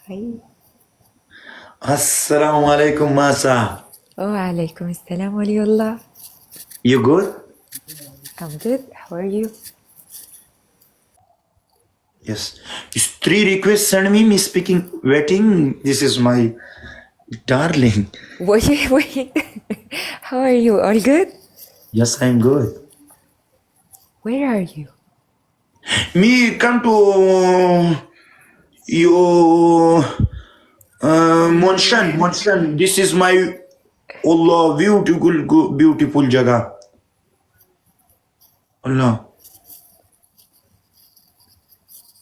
Hi. Assalamu alaikum, Masa. Oh, alaikum assalam, Waliullah. You good? I'm good. How are you? Yes. Is 3 requests send me speaking waiting. This is my darling. Wait. How are you? All good? Yes, I'm good. Where are you? Me come to you Monshan. This is my Allah beautiful jaga. Allah.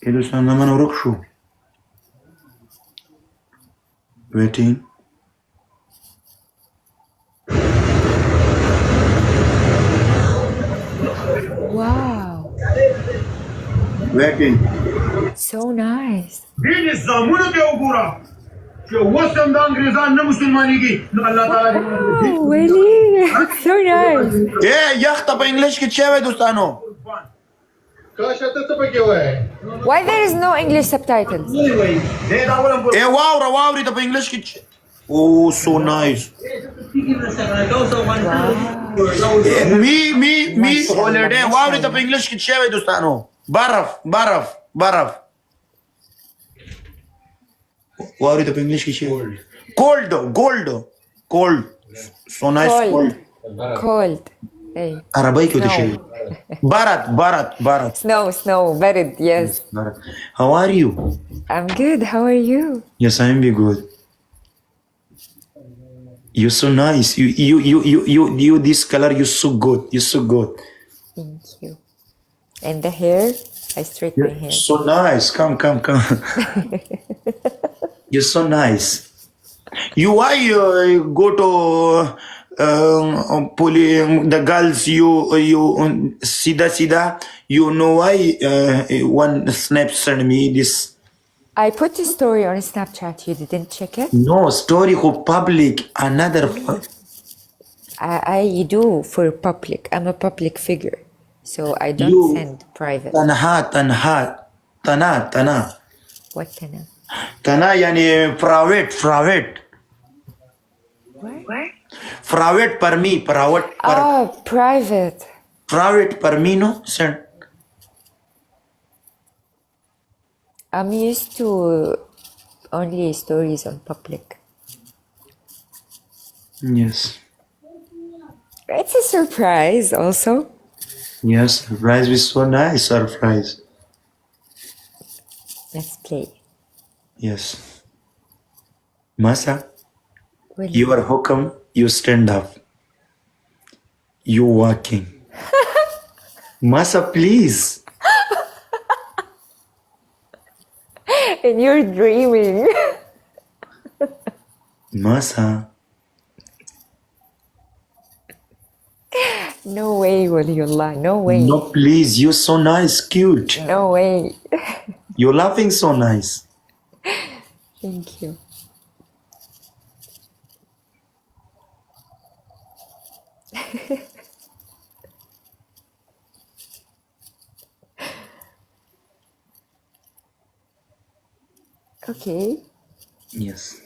Hindustan naman urukshu. Waiting. Wow. Waiting. So nice. دین زامونو ته وګوره چې وسم د انګریزان نه مسلمانېږي نو الله تعالی Wow, Wali. So nice. اے یخته په انګلیش کې چا وای دوستانو Why there is no English subtitles? اے واوري ته په انګلیش کې او سو نایس می هولیډے واوري ته په انګلیش کې چا وای دوستانو برف واوري ته په انګلیش کې چا کولد سو نایس Cold. Hey. عربی کې وته شي بارات Snow. Very, yes. How are you? I'm good. How are you? Yes, I am be good. You're so nice. You this color. You're so good. Thank you. And the hair? I straight my hair. So nice. Come. You're so nice. Why go to the girls? You sida. You know why? One snap sent me this. I put the story on Snapchat. You didn't check it? No story for public. Another. I do for public. I'm a public figure. So I don't send private. Tana. What can I? Tana yani private. What? Private per me. Oh, private. Private per me no send. I'm used to only stories on public. Yes. It's a surprise also. Yes, surprise is so nice. Surprise. Let's play. Yes. Masa, Well, you are hukam, you stand up. You walking. Masa, please. and you're dreaming. Masa. No way, Waliullah. No way. No, please. You're so nice, cute. No way. You're laughing so nice. Thank you. Okay. Yes.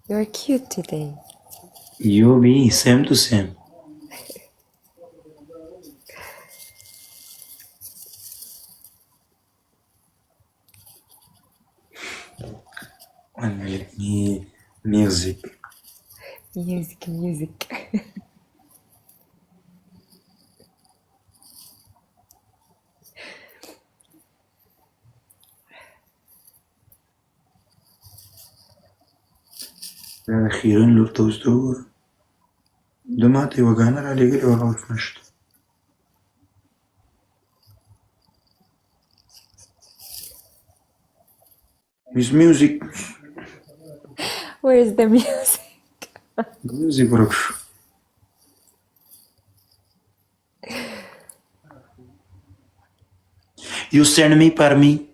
You're cute today. You be same to same. And let me music. Music. أخيرا لرتوز دور دمعتي وجعنا على جري ورا نشط. With music. Where is the music? Music works. You send me per me.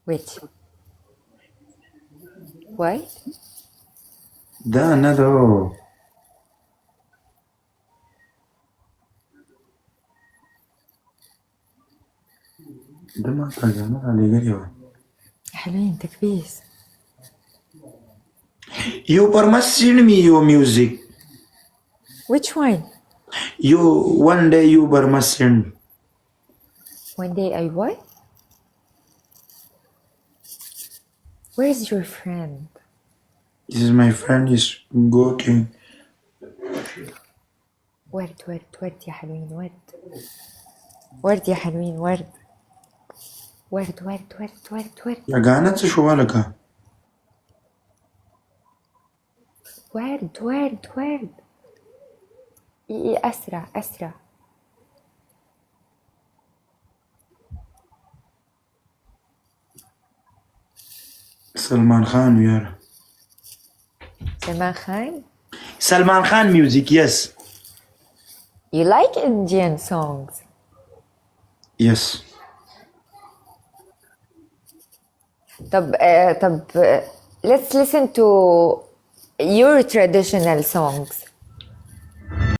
Which? Why? Da nada. ده ما كان على جريوة. حلوين تكبيس. You permit me your music. Which one? You one day you permit. One day I what? Where's your friend? This is my friend is working. ورد ورد ورد يا حلوين ورد. ورد يا حلوين ورد. ورد ورد ورد ورد ورد. يا قانت شو لك؟ ورد ورد ورد. أسرع أسرع. سلمان خان يا سلمان خان. Salman Khan music, yes. You like Indian songs? Yes. طب let's listen to your traditional songs.